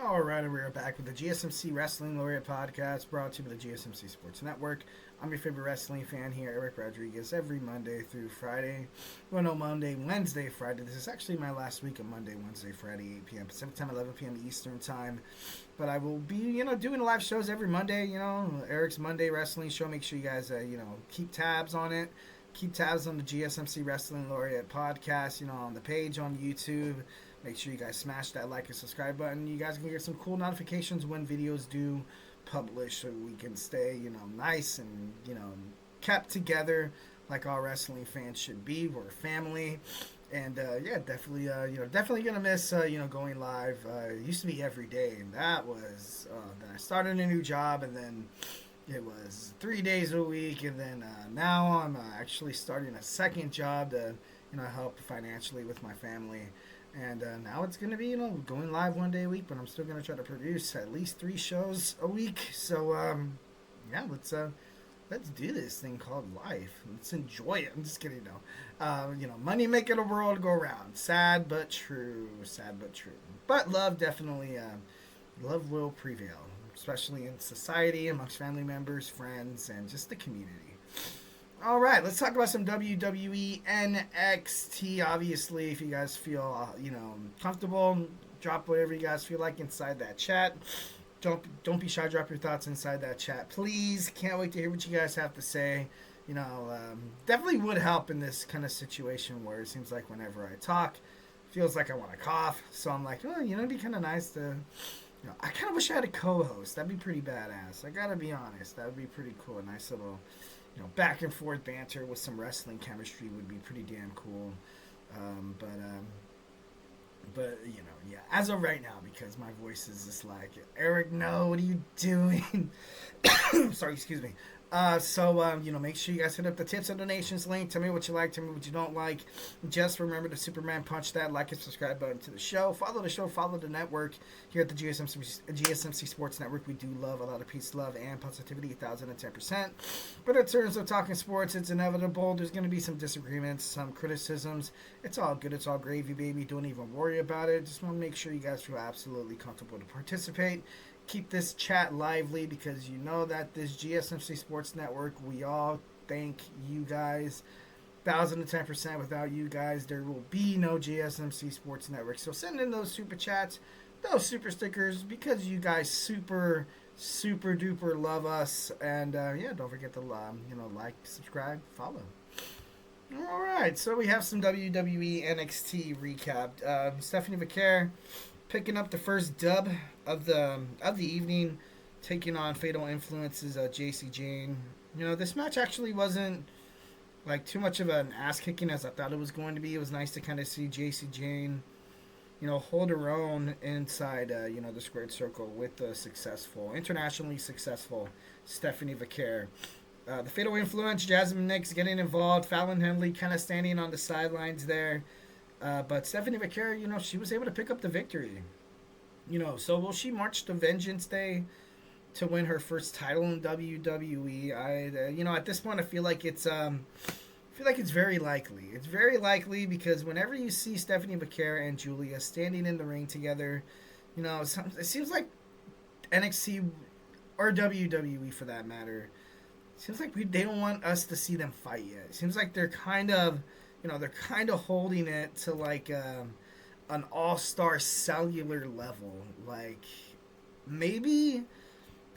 All right, and we are back with the GSMC Wrestling Laureate podcast brought to you by the GSMC Sports Network. I'm your favorite wrestling fan here, Eric Rodriguez, every Monday through Friday. Well, no, Monday, Wednesday, Friday. This is actually my last week of Monday, Wednesday, Friday, 8 p.m. Pacific time, 11 p.m. Eastern time. But I will be, doing live shows every Monday, Eric's Monday Wrestling Show. Make sure you guys, keep tabs on it. Keep tabs on the GSMC Wrestling Laureate podcast, on the page on YouTube. Make sure you guys smash that like and subscribe button. You guys can get some cool notifications when videos do publish so we can stay, nice and, kept together like all wrestling fans should be. We're a family. And, definitely, definitely going to miss, going live. It used to be every day. And that was, then I started a new job and then it was 3 days a week. And then now I'm actually starting a second job to, help financially with my family. And now it's going to be, going live 1 day a week, but I'm still going to try to produce at least 3 shows a week. So, let's do this thing called life. Let's enjoy it. I'm just kidding, no. Money making the world go round. Sad but true. Sad but true. But love definitely, love will prevail, especially in society, amongst family members, friends, and just the community. All right, let's talk about some WWE NXT. Obviously, if you guys feel, comfortable, drop whatever you guys feel like inside that chat. Don't be shy. Drop your thoughts inside that chat, please. Can't wait to hear what you guys have to say. Definitely would help in this kind of situation where it seems like whenever I talk, feels like I want to cough. So I'm like, it'd be kind of nice to. I kind of wish I had a co-host. That'd be pretty badass. I gotta be honest. That would be pretty cool. A nice little. Back and forth banter with some wrestling chemistry would be pretty damn cool. As of right now, because my voice is just like, Eric, no, what are you doing? Sorry, excuse me. Make sure you guys hit up the tips and donations link. Tell me what you like, tell me what you don't like. Just remember to Superman punch that like and subscribe button to the show. Follow the show, follow the network. Here at the GSMC Sports Network, we do love a lot of peace, love, and positivity, 1,010%. But in terms of talking sports, it's inevitable. There's going to be some disagreements, some criticisms. It's all good. It's all gravy, baby. Don't even worry about it. Just want to make sure you guys feel absolutely comfortable to participate. Keep this chat lively because you know that this GSMC Sports Network, we all thank you guys 1,010%. Without you guys, there will be no GSMC Sports Network. So send in those super chats, those super stickers, because you guys super duper love us. And don't forget to like, subscribe, follow. All right, so we have some WWE NXT recap. Stephanie Vaquer picking up the first dub of the evening, taking on Fatal Influence's Jayce Jayne. This match actually wasn't like too much of an ass kicking as I thought it was going to be. It was nice to kind of see Jayce Jayne, hold her own inside, the squared circle with the internationally successful Stephanie Vaquer. The Fatal Influence, Jasmine Nix getting involved, Fallon Henley kind of standing on the sidelines there. But Stephanie Vaquer, she was able to pick up the victory. So will she march to Vengeance Day to win her first title in WWE? At this point, I feel like it's very likely. It's very likely because whenever you see Stephanie Vaquer and Julia standing in the ring together, it seems like NXT or WWE for that matter, it seems like they don't want us to see them fight yet. It seems like they're kind of holding it to like an all-star cellular level. Like maybe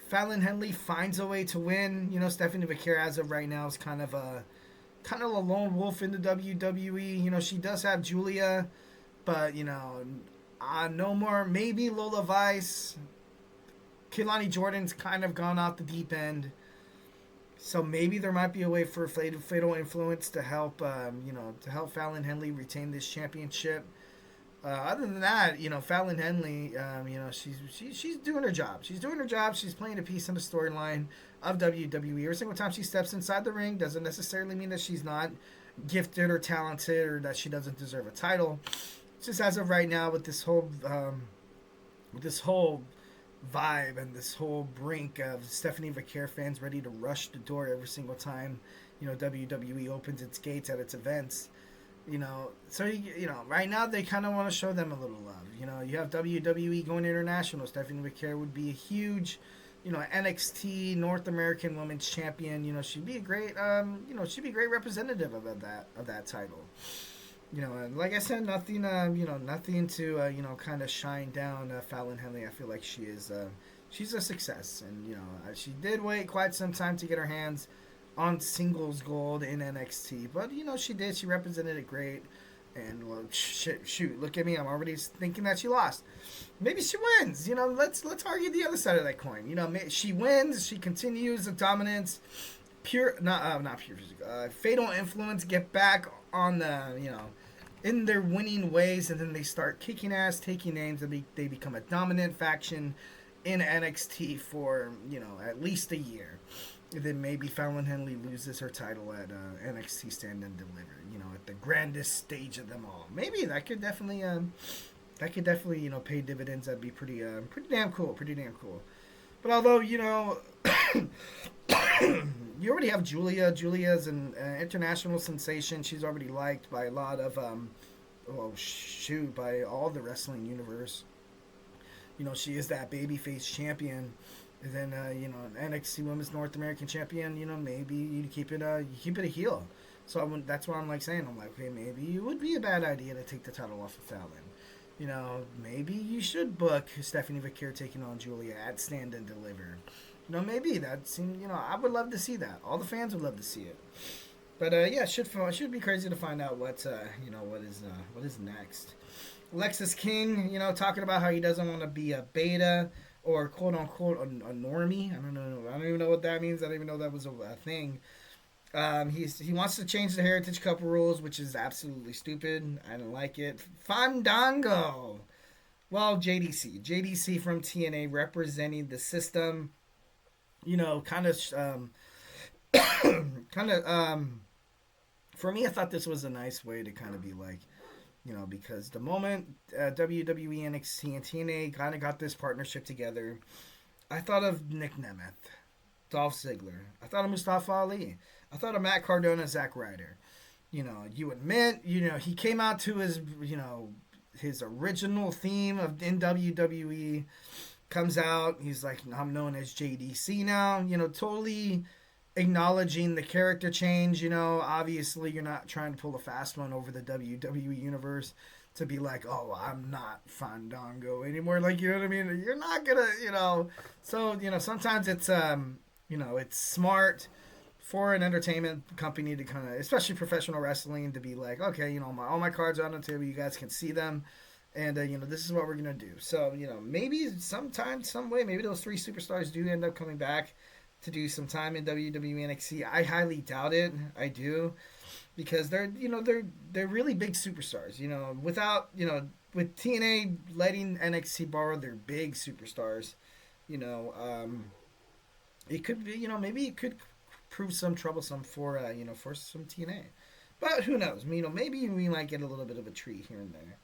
Fallon Henley finds a way to win. Stephanie Vaquer as of right now is kind of a lone wolf in the WWE. She does have Julia, but no more. Maybe Lola Vice. Kelani Jordan's kind of gone off the deep end. So maybe there might be a way for Fatal Influence to help, Fallon Henley retain this championship. Other than that, Fallon Henley, she's doing her job. She's doing her job. She's playing a piece in the storyline of WWE. Every single time she steps inside the ring doesn't necessarily mean that she's not gifted or talented or that she doesn't deserve a title. It's just as of right now with this whole vibe and this whole brink of Stephanie Vaquer fans ready to rush the door every single time WWE opens its gates at its events. So right now they kind of want to show them a little love. You have WWE going international. Stephanie Vaquer would be a huge, NXT North American Women's Champion. She'd be a great, she'd be a great representative of that title. And like I said, nothing, nothing to, kind of shine down Fallon Henley. I feel like she's a success, and she did wait quite some time to get her hands on singles gold in NXT, but she did. She represented it great, and well, shoot, look at me. I'm already thinking that she lost. Maybe she wins. Let's argue the other side of that coin. She wins. She continues the dominance. Not pure fatal influence. Get back on the in their winning ways, and then they start kicking ass, taking names, and they become a dominant faction in NXT for at least a year. Then maybe Fallon Henley loses her title at NXT Stand and Deliver. At the grandest stage of them all. Maybe that could definitely pay dividends. That'd be pretty damn cool. Pretty damn cool. But although you already have Julia. Julia's an international sensation. She's already liked by a lot of by all the wrestling universe. She is that babyface champion. And then NXT Women's North American Champion. Maybe you keep it a heel. So that's why I'm saying okay, maybe it would be a bad idea to take the title off of Fallon. Maybe you should book Stephanie Vaquer taking on Julia at Stand and Deliver. Maybe that seems. I would love to see that. All the fans would love to see it. But it should be crazy to find out what is next. Lexus King, talking about how he doesn't want to be a beta or quote unquote a normie. I don't even know what that means. I don't even know that was a thing. He wants to change the Heritage Cup rules, which is absolutely stupid. I don't like it. Fandango. Well, JDC from TNA representing the system. Kind of. For me, I thought this was a nice way to kind of be like, because the moment WWE NXT and TNA kind of got this partnership together, I thought of Nick Nemeth, Dolph Ziggler. I thought of Mustafa Ali. I thought of Matt Cardona, Zack Ryder. You admit, he came out to his original theme in WWE, comes out, he's like, I'm known as JDC now, totally acknowledging the character change. Obviously you're not trying to pull a fast one over the WWE universe to be like, oh, I'm not Fandango anymore. Like, you know what I mean? You're not gonna, so, sometimes it's, it's smart for an entertainment company to kind of, especially professional wrestling, to be like, okay, all my cards are on the table, you guys can see them. And, this is what we're going to do. So, maybe sometime, some way, maybe those three superstars do end up coming back to do some time in WWE NXT. I highly doubt it. I do. Because they're really big superstars. Without, with TNA letting NXT borrow their big superstars, it could be, maybe it could prove some troublesome for, for some TNA. But who knows? Maybe we might get a little bit of a treat here and there.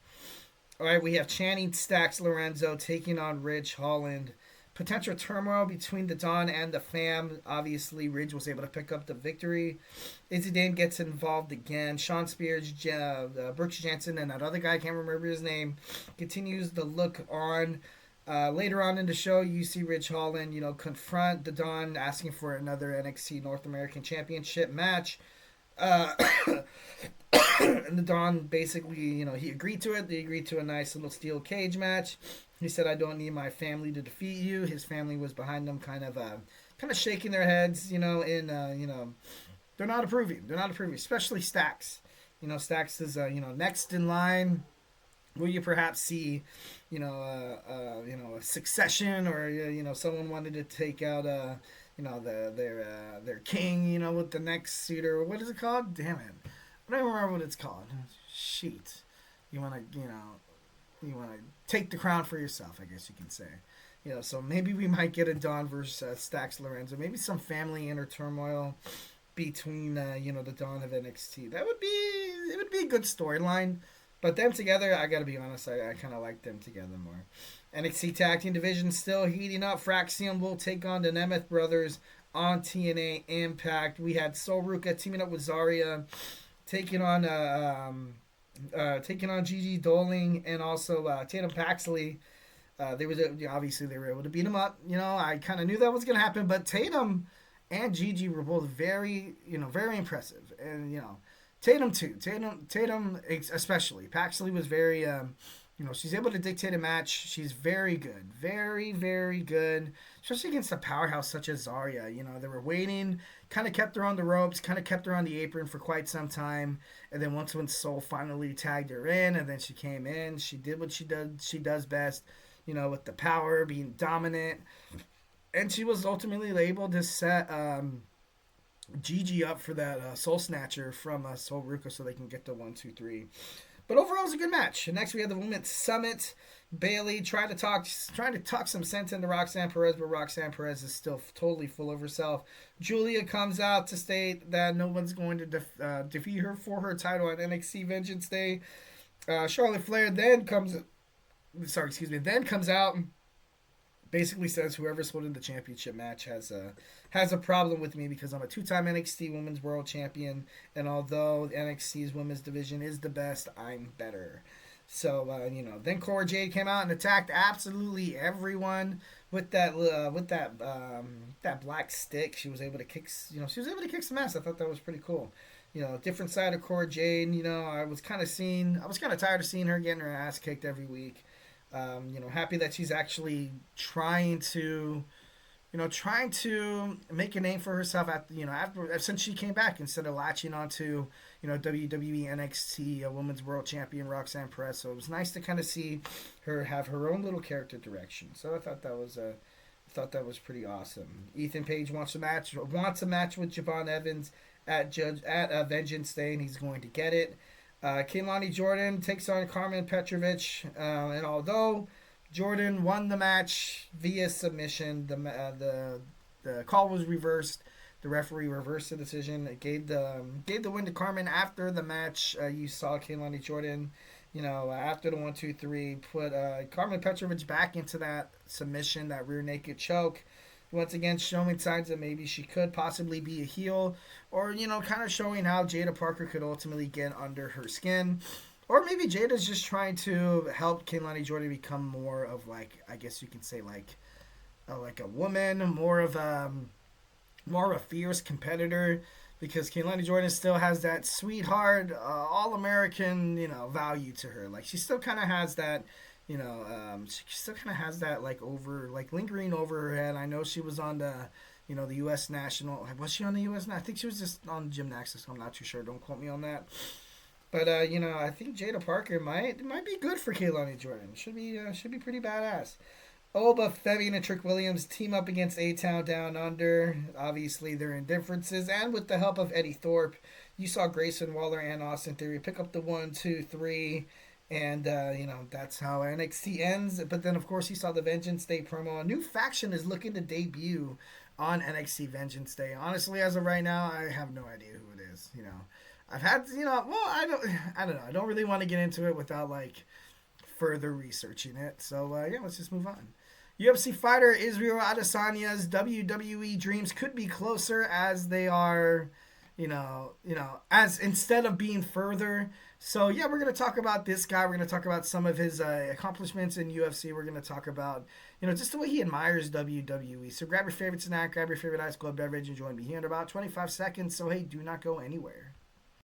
All right, we have Channing Stacks Lorenzo taking on Ridge Holland. Potential turmoil between the Dawn and the Fam. Obviously, Ridge was able to pick up the victory. Izzy Dane gets involved again. Sean Spears, Brooks Jensen, and that other guy, I can't remember his name, continues the look on. Later on in the show, you see Ridge Holland, confront the Dawn, asking for another NXT North American Championship match. And the Dawn basically, he agreed to it. They agreed to a nice little steel cage match. He said, I don't need my family to defeat you. His family was behind them, kind of shaking their heads, they're not approving. They're not approving, especially Stacks. Stacks is, next in line. Will you perhaps see, a succession, or, someone wanted to take out, their king, with the next suitor. What is it called? Damn it. I don't remember what it's called. Shoot. You want to take the crown for yourself, I guess you can say. So maybe we might get a Dawn versus Stacks Lorenzo. Maybe some family inner turmoil between, the Dawn of NXT. It would be a good storyline. But them together, I gotta be honest, I kind of like them together more. NXT Tag Team Division still heating up. Fraxium will take on the Nemeth Brothers on TNA Impact. We had Sol Ruca teaming up with Zaria, taking on taking on G.G. Dolin and also Tatum Paxley. Obviously they were able to beat him up. I kind of knew that was going to happen, but Tatum and G.G. were both very, very impressive, and Tatum too. Tatum especially. Paxley was very, she's able to dictate a match. She's very good, very, very good, especially against a powerhouse such as Zaria. They were waiting, kind of kept her on the ropes, kind of kept her on the apron for quite some time, and then once when Sol finally tagged her in, and then she came in, she did what she does best. With the power, being dominant, and she was ultimately able to set GG up for that Soul Snatcher from Sol Ruca so they can get the 1, 2, 3. But overall, it was a good match. Next, we had the Women's Summit. Bailey trying to talk some sense into Roxanne Perez, but Roxanne Perez is still totally full of herself. Julia comes out to state that no one's going to defeat her for her title at NXT Vengeance Day. Charlotte Flair then comes out and basically says whoever's holding the championship match has a problem with me because I'm a 2-time NXT Women's World Champion, and although NXT's women's division is the best, I'm better. So then Cora Jade came out and attacked absolutely everyone with that black stick. She was able to kick some ass. I thought that was pretty cool. Different side of Cora Jade. I was kind of tired of seeing her getting her ass kicked every week. Happy that she's actually trying to make a name for herself since she came back instead of latching onto WWE NXT Women's World Champion Roxanne Perez. So it was nice to kind of see her have her own little character direction. So I thought that was pretty awesome. Ethan Page wants a match with Javon Evans at Vengeance Day, and he's going to get it. Kelani Jordan takes on Karmen Petrovic, and although Jordan won the match via submission, the call was reversed. The referee reversed the decision. It gave the win to Karmen after the match. You saw Kelani Jordan, after the 1, 2, 3, put Karmen Petrovic back into that submission, that rear naked choke. Once again, showing signs that maybe she could possibly be a heel, or kind of showing how Jada Parker could ultimately get under her skin, or maybe Jada's just trying to help Kelani Jordan become more of I guess you can say like a woman, more of a fierce competitor, because Kelani Jordan still has that sweetheart, all American value to her. Like she still kind of has that. She still kind of has that lingering over her head. I know she was on the U.S. national. Was she on the U.S. I think she was just on gymnastics. I'm not too sure. Don't quote me on that. But I think Jada Parker might be good for Kelani Jordan. Should be pretty badass. Oba, Femi, and Trick Williams team up against A-Town Down Under. Obviously, their indifferences, and with the help of Eddie Thorpe, you saw Grayson Waller and Austin Theory pick up the 1, 2, 3. And, that's how NXT ends. But then, of course, you saw the Vengeance Day promo. A new faction is looking to debut on NXT Vengeance Day. Honestly, as of right now, I have no idea who it is. I've had, I don't know. I don't really want to get into it without, further researching it. So, let's just move on. UFC fighter Israel Adesanya's WWE dreams could be closer as they are, as instead of being further. So, we're going to talk about this guy. We're going to talk about some of his accomplishments in UFC. We're going to talk about, just the way he admires WWE. So, grab your favorite snack, grab your favorite ice cold beverage, and join me here in about 25 seconds. So, hey, do not go anywhere.